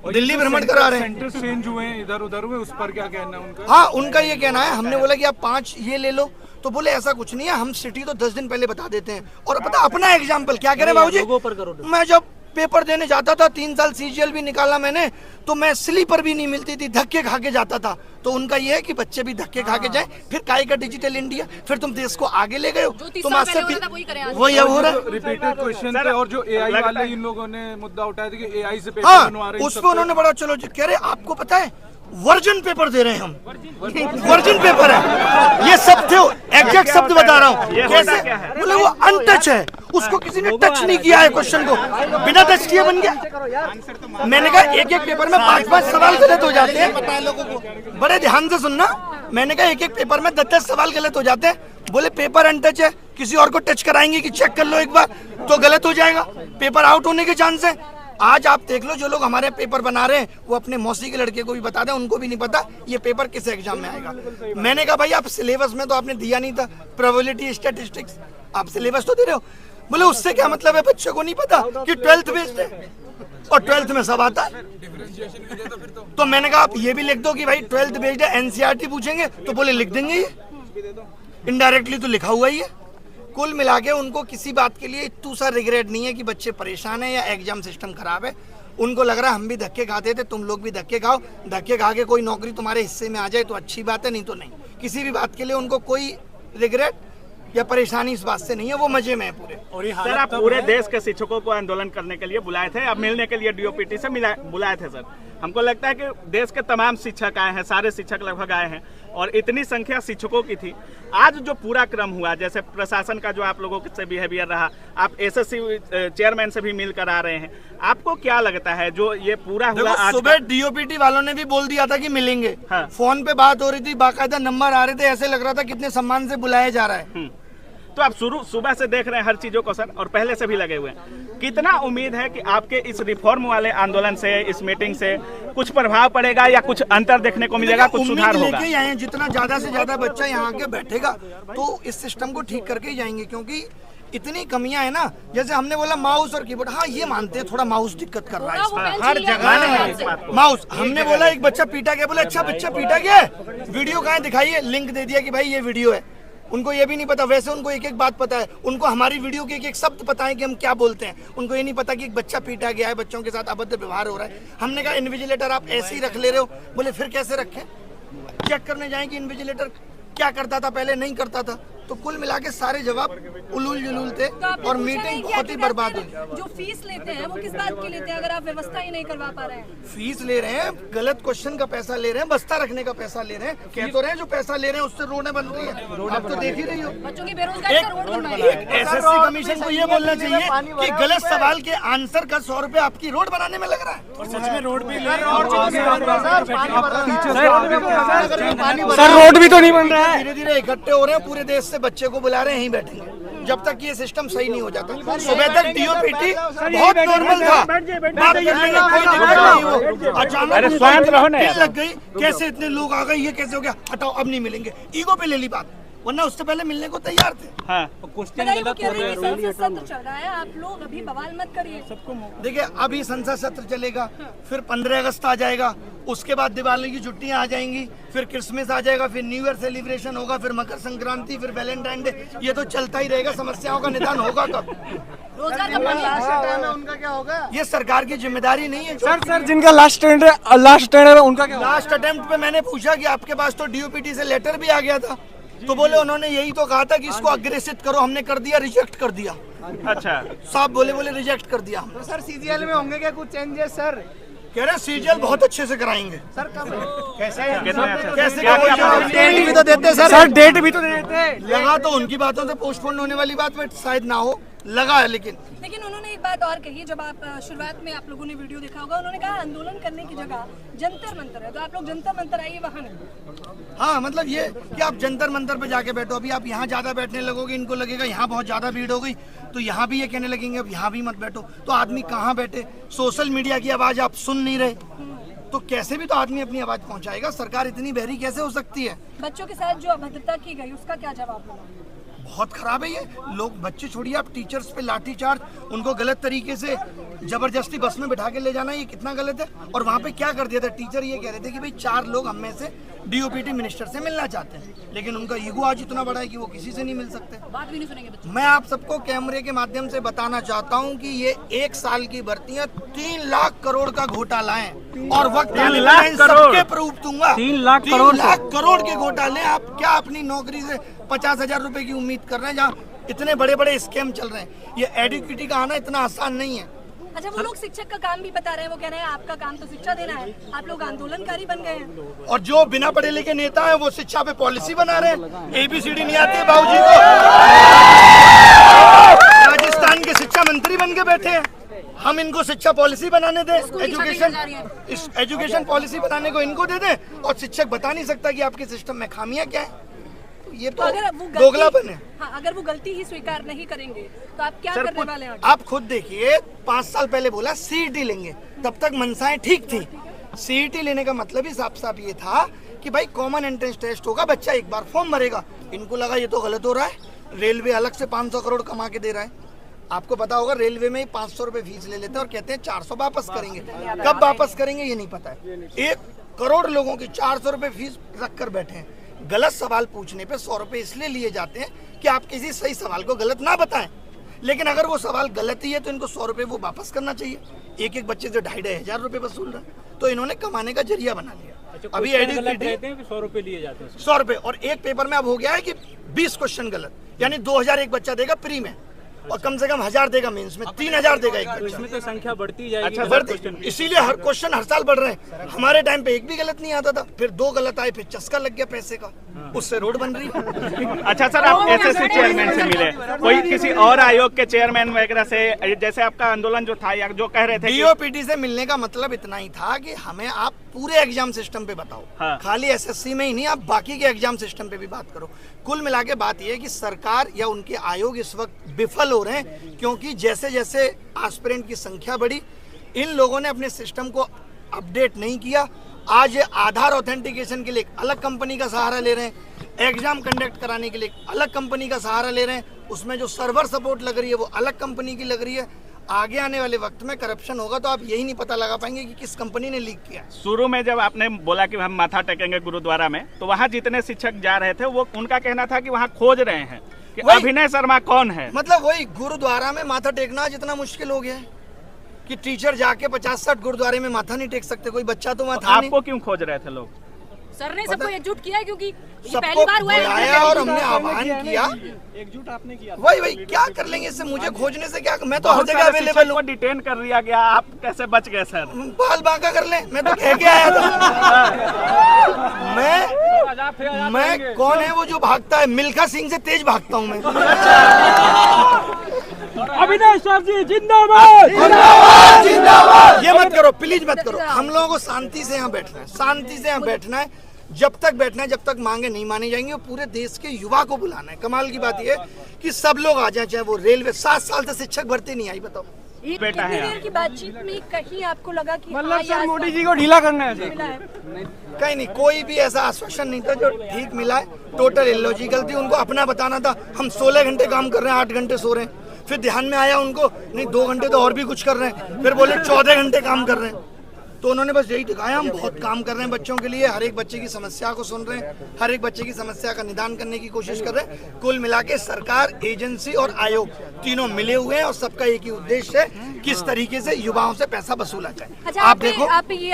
दिल्ली भ्रमण करा रहे हैं। सेंटर्स चेंज हुए हैं, इधर उधर हुए, उस पर क्या कहना है उनका? हाँ, उनका ये कहना है, हमने बोला कि आप 5 ये ले लो, तो बोले ऐसा कुछ नहीं है, हम सिटी तो 10 दिन पहले बता देते हैं। और पता अपना एग्जाम्पल क्या कह रहे हैं बाबूजी, मैं जब पेपर देने जाता था 3 साल सीजीएल भी निकाला मैंने, तो मैं स्लीपर भी नहीं मिलती थी, धक्के खा के जाता था। तो उनका ये है कि बच्चे भी धक्के खा के जाएं, फिर काय का डिजिटल इंडिया, फिर तुम देश को आगे ले गए हो, तुम आज से वही अब हो रहा है। रिपीटेड क्वेश्चन पे और जो एआई वाले इन लोगों ने मुद्दा उठाया था कि एआई से पेपर हाँ, बनवा रहे हैं, उस पर उन्होंने बड़ा चलो कह रहे आपको पता है वर्जन पेपर दे रहे हैं हम, वर्जन पेपर है ये सब थे, एग्जैक्ट शब्द बता रहा हूँ कैसे, बोले वो अनटच है, उसको किसी ने टच नहीं किया है, क्वेश्चन को बिना टच किए बन गया। मैंने कहा एक एक पेपर में 5-5 सवाल गलत हो जाते हैं, बड़े ध्यान से सुनना, मैंने कहा एक एक पेपर में 10-10 सवाल गलत हो जाते हैं। बोले पेपर अनटच है, किसी और को टच कराएंगे कि चेक कर लो एक बार तो गलत हो जाएगा, पेपर आउट होने के चांस है। आज आप देख लो जो लोग हमारे पेपर बना रहे हैं वो अपने मौसी के लड़के को भी बता दें, उनको भी नहीं पता ये पेपर किस एग्जाम में आएगा। मैंने कहा भाई आप सिलेबस में तो आपने दिया नहीं था, प्रोबेबिलिटी स्टैटिस्टिक्स आप सिलेबस तो दे रहे हो। बोले उससे क्या मतलब है, बच्चे को नहीं पता कि 12th बेस्ड है और 12th में सब आता है। तो मैंने कहा आप ये भी लिख दो कि भाई 12th बेस्ड है, एनसीईआरटी पूछेंगे तो बोले लिख देंगे, ये इनडायरेक्टली तो लिखा हुआ ही है। कुल मिला के उनको किसी बात के लिए इतना सा रिग्रेट नहीं है कि बच्चे परेशान है या एग्जाम सिस्टम खराब है। उनको लग रहा है हम भी धक्के खाते थे, तुम लोग भी धक्के खाओ, धक्के खा के कोई नौकरी तुम्हारे हिस्से में आ जाए तो अच्छी बात है, नहीं तो नहीं। किसी भी बात के लिए उनको कोई रिग्रेट या परेशानी इस बात से नहीं है, वो मजे में है पूरे। और सर आप पूरे देश के शिक्षकों को आंदोलन करने के लिए बुलाए थे, अब मिलने के लिए डीओपीटी से बुलाए थे सर। हमको लगता है कि देश के तमाम शिक्षक आए हैं, सारे शिक्षक लगभग आए हैं और इतनी संख्या शिक्षकों की थी। आज जो पूरा क्रम हुआ, जैसे प्रशासन का जो आप लोगों से बिहेवियर रहा, आप एसएससी चेयरमैन से भी मिलकर आ रहे हैं, आपको क्या लगता है जो ये पूरा हुआ? आज सुबह डीओपीटी वालों ने भी बोल दिया था कि मिलेंगे, हाँ। फोन पे बात हो रही थी, बाकायदा नंबर आ रहे थे, ऐसे लग रहा था कितने सम्मान से बुलाया जा रहा है। तो आप सुबह से देख रहे हैं हर चीजों को सर, और पहले से भी लगे हुए हैं। कितना उम्मीद है कि आपके इस रिफॉर्म वाले आंदोलन से, इस मीटिंग से कुछ प्रभाव पड़ेगा या कुछ अंतर देखने को मिलेगा, कुछ सुधार होगा? लेके आए, जितना ज्यादा से ज्यादा बच्चा यहाँ के बैठेगा तो इस सिस्टम को ठीक करके ही जाएंगे, क्योंकि इतनी कमियां है ना। जैसे हमने बोला माउस और कीबोर्ड, हाँ ये मानते हैं थोड़ा माउस दिक्कत कर रहा है हर जगह माउस। हमने बोला एक बच्चा पीटा गया, बोले अच्छा बच्चा पीटा गया, वीडियो कहाँ दिखाइए, लिंक दे दिया कि भाई ये वीडियो है। उनको ये भी नहीं पता, वैसे उनको एक एक बात पता है, उनको हमारी वीडियो के एक एक शब्द पता है कि हम क्या बोलते हैं। उनको ये नहीं पता कि एक बच्चा पीटा गया है, बच्चों के साथ अभद्र व्यवहार हो रहा है। हमने कहा इन्विजिलेटर आप ऐसे ही रख ले रहे हो, बोले फिर कैसे रखें, चेक करने जाएं कि इन्विजिलेटर क्या करता था पहले, नहीं करता था। तो कुल मिला के सारे जवाब उलूल जुलूल थे और मीटिंग बहुत ही बर्बाद हुई। जो फीस लेते हैं वो किस बात की लेते हैं अगर आप व्यवस्था ही नहीं करवा पा रहे हैं? फीस ले रहे हैं, गलत क्वेश्चन का पैसा ले रहे हैं, बस्ता रखने का पैसा ले रहे हैं, कह तो रहे हैं जो पैसा ले रहे हैं उससे रोडें बन रही है, आप तो देख ही रही हो। बच्चों की बेरोजगारी का रोड बनवाइए। एसएससी कमीशन को ये बोलना चाहिए कि गलत सवाल के आंसर का 100 रुपए आपकी रोड बनाने में लग रहा है। और सच में रोड भी सर रोड भी तो नहीं बन रहा है। धीरे धीरे इकट्ठे हो रहे हैं, पूरे देश से बच्चे को बुला रहे हैं, यहीं बैठेंगे जब तक ये सिस्टम सही नहीं हो जाता। सुबह तक डीओपीटी बहुत नॉर्मल था, बात करने में कोई दिक्कत नहीं हो, अचानक लग गई, कैसे इतने लोग आ गए, ये कैसे हो गया, हटाओ अब नहीं मिलेंगे, ईगो पे ले ली बात, वरना उससे पहले मिलने को तैयार थे। हाँ। सत्र चल रहा है, आप लोग अभी बवाल मत करिए। देखिए अभी संसद सत्र चलेगा, फिर 15 अगस्त आ जाएगा, उसके बाद दिवाली की छुट्टियां आ जाएंगी, फिर क्रिसमस आ जाएगा, फिर न्यू ईयर सेलिब्रेशन होगा, फिर मकर संक्रांति, फिर वैलेंटाइन डे, ये तो चलता ही रहेगा। समस्याओं का निदान होगा कब? उनका क्या होगा? ये सरकार की जिम्मेदारी नहीं है। सर जिनका लास्ट अटेम्प्ट है उनका क्या? लास्ट अटेम्प्ट पे मैंने पूछा कि आपके पास तो डीओपीटी से लेटर भी आ गया था, तो बोले उन्होंने यही तो कहा था कि इसको अग्रेसित करो, हमने कर दिया, रिजेक्ट कर दिया। अच्छा साहब बोले रिजेक्ट कर दिया। तो सर सीजीएल में होंगे क्या कुछ चेंजेस सर? कह रहे सीजीएल बहुत अच्छे से कराएंगे। सर कब कैसे डेट भी तो देते सर डेट भी तो देते। लगा तो उनकी बातों से पोस्टपोन होने वाली बात में शायद ना हो, लगा है। लेकिन उन्होंने एक बात और कही, जब आप शुरुआत में आप लोगों ने वीडियो देखा होगा, उन्होंने कहा आंदोलन करने की जगह जंतर मंतर है, तो आप लोग जंतर मंतर आइए वहाँ नहीं। हाँ मतलब ये कि आप जंतर मंतर पे जाके बैठो, अभी आप यहाँ ज्यादा बैठने लगोगे, इनको लगेगा यहाँ बहुत ज्यादा भीड़ हो गई, तो यहाँ भी ये कहने लगेंगे अब यहाँ भी मत बैठो, तो आदमी कहाँ बैठे? सोशल मीडिया की आवाज आप सुन नहीं रहे, तो कैसे भी तो आदमी अपनी आवाज पहुँचाएगा। सरकार इतनी बहरी कैसे हो सकती है? बच्चों के साथ जो अभद्रता की गई उसका क्या जवाब मिला? बहुत खराब है ये। लोग, बच्चे छोड़िए, आप टीचर्स पे लाठीचार्ज, उनको गलत तरीके से जबरदस्ती बस में बिठा के ले जाना ये कितना गलत है। और वहाँ पे क्या कर दिया था, टीचर ये कह रहे थे कि भाई 4 लोग हम में से डीओपीटी मिनिस्टर से मिलना चाहते हैं, लेकिन उनका ईगो आज इतना बड़ा है कि वो किसी से नहीं मिल सकते। बात भी नहीं सुनेंगे बच्चे। मैं आप सबको कैमरे के माध्यम से बताना चाहता हूं कि ये 1 साल की भर्तियां 3 लाख करोड़ का घोटाला है और वक्त आने पर इन सबके प्रूफ दूंगा। 3 लाख 3 लाख करोड़ के घोटाले। आप क्या अपनी नौकरी से 50,000 रुपए की उम्मीद कर रहे हैं जहाँ इतने बड़े बड़े स्कैम चल रहे हैं? ये एडुकेटी का आना इतना आसान नहीं है। अच्छा, वो लोग शिक्षक का काम भी बता रहे हैं, वो कह रहे हैं आपका काम तो शिक्षा देना है, आप लोग आंदोलनकारी बन गए हैं। और जो बिना पढ़े लिखे नेता है वो शिक्षा पे पॉलिसी बना रहे हैं। ABCD नहीं आती है बाबूजी को, राजस्थान के शिक्षा मंत्री बन के बैठे हैं। हम इनको शिक्षा पॉलिसी बनाने दें, एजुकेशन पॉलिसी बनाने को इनको दे दें, और शिक्षक बता नहीं सकता कि आपके सिस्टम में खामियां क्या है। ये तो दोगलापन है। हाँ, अगर वो गलती ही स्वीकार नहीं करेंगे तो आप क्या करने वाले हैं? आप खुद देखिए, 5 साल पहले बोला CET लेंगे, तब तक मनसाएं ठीक थी। CET लेने का मतलब ही साफ साफ ये था कि भाई कॉमन एंट्रेंस टेस्ट होगा, बच्चा एक बार फॉर्म भरेगा। इनको लगा ये तो गलत हो रहा है, रेलवे अलग से 500 करोड़ कमा के दे रहा है। आपको पता होगा रेलवे में 500 रुपए फीस ले लेते हैं और कहते हैं 400 वापस करेंगे। कब वापस करेंगे ये नहीं पता है। 1 करोड़ लोगों की 400 रुपए फीस रख कर बैठे हैं। गलत सवाल पूछने पे 100 रुपए इसलिए लिए जाते हैं कि आप किसी सही सवाल को गलत ना बताएं, लेकिन अगर वो सवाल गलत ही है तो इनको 100 रुपए वो वापस करना चाहिए। एक बच्चे से 2,500 रुपए वसूल रहे हैं, तो इन्होंने कमाने का जरिया बना लिया। अभी एडुकेटी 100 रुपए लिए जाते हैं, 100 रुपए, और एक पेपर में अब हो गया है कि 20 क्वेश्चन गलत, यानी 2,000 एक बच्चा देगा प्री में और कम से कम 1,000 देगा मेंस में, 3,000 देगा एक बच्चा। इसमें तो संख्या बढ़ती जाएगी। अच्छा, इसीलिए हर क्वेश्चन हर साल बढ़ रहे हैं। हमारे टाइम पे एक भी गलत नहीं आता था, फिर 2 गलत आए, फिर चस्का लग गया पैसे का, उससे रोड बन रही है। अच्छा सर, आप SSC चेयरमैन से मिले, कोई किसी और आयोग के चेयरमैन वगैरह से, जैसे आपका आंदोलन जो था या जो कह रहे थे DOPT से मिलने का मतलब इतना ही था कि हमें आप पूरे एग्जाम सिस्टम पे बताओ। हाँ। खाली SSC में ही नहीं, आप बाकी के एग्जाम सिस्टम पे भी बात करो। कुल मिला के बात यह है कि सरकार या उनके आयोग इस वक्त विफल हो रहे हैं, क्योंकि जैसे जैसे एस्पिरेंट की संख्या बढ़ी, इन लोगों ने अपने सिस्टम को अपडेट नहीं किया। आज आधार ऑथेंटिकेशन के लिए एक अलग कंपनी का सहारा ले रहे हैं, एग्जाम कंडक्ट कराने के लिए एक अलग कंपनी का सहारा ले रहे हैं, उसमें जो सर्वर सपोर्ट लग रही है वो अलग कंपनी की लग रही है। आगे आने वाले वक्त में करप्शन होगा तो आप यही नहीं पता लगा पाएंगे कि किस कंपनी ने लीक किया। शुरू में जब आपने बोला कि हम माथा टेकेंगे गुरुद्वारा में, तो वहाँ जितने शिक्षक जा रहे थे वो उनका कहना था कि वहाँ खोज रहे हैं कि अभिनय शर्मा कौन है। मतलब वही गुरुद्वारा में माथा टेकना जितना मुश्किल हो गया है कि टीचर जाके 50-60 गुरुद्वारे में माथा नहीं टेक सकते, कोई बच्चा तो वहाँ था नहीं। आपको क्यों खोज रहे थे लोग? सर ने सबको एकजुट किया है, क्योंकि ये सबको पहली बार हुआ बुलाया है। और हमने आह्वान किया। एकजुट आपने किया। वही क्या कर लेंगे इससे, मुझे खोजने से क्या, मैं तो हर बहुत जगह सारे अवेलेबल शिक्षक हूँ। को डिटेन कर लिया गया, आप कैसे बच गए सर? बाल बांका कर ले, मैं तो कह के आया था। मैं कौन है वो जो भागता है? मिल्खा सिंह से तेज भागता हूँ मैं। अभिनय सर जी जिंदाबाद। ये मत करो प्लीज, मत करो। हम लोगों को शांति से यहाँ बैठना है, शांति से यहाँ बैठना है। जब तक बैठना है, जब तक मांगे नहीं मानी जाएंगी। और पूरे देश के युवा को बुलाना है। कमाल की बात यह है कि सब लोग आ जाए, चाहे वो रेलवे। 7 साल से शिक्षक भर्ती नहीं आई, बताओ। बेटा है देर की बातचीत में कहीं आपको लगा कि मतलब सर मोदी जी को ढीला करना है। मिला है? कहीं नहीं, कोई भी ऐसा आश्वासन नहीं था जो ठीक मिला है। टोटल इलॉजिकल थी। उनको अपना बताना था हम 16 घंटे काम कर रहे हैं, 8 घंटे सो रहे हैं। फिर ध्यान में आया उनको, नहीं 2 घंटे तो और भी कुछ कर रहे हैं। फिर बोले 14 घंटे काम कर रहे हैं। तो उन्होंने बस यही दिखाया हम बहुत काम कर रहे हैं बच्चों के लिए। हर एक बच्चे की समस्या को सुन रहे हैं, हर एक बच्चे की समस्या का निदान करने की कोशिश कर रहे हैं। कुल मिला के सरकार, एजेंसी और आयोग तीनों मिले हुए हैं और सबका एक ही उद्देश्य है, किस तरीके से युवाओं से पैसा वसूला जाए। अच्छा, आप देखो आप ये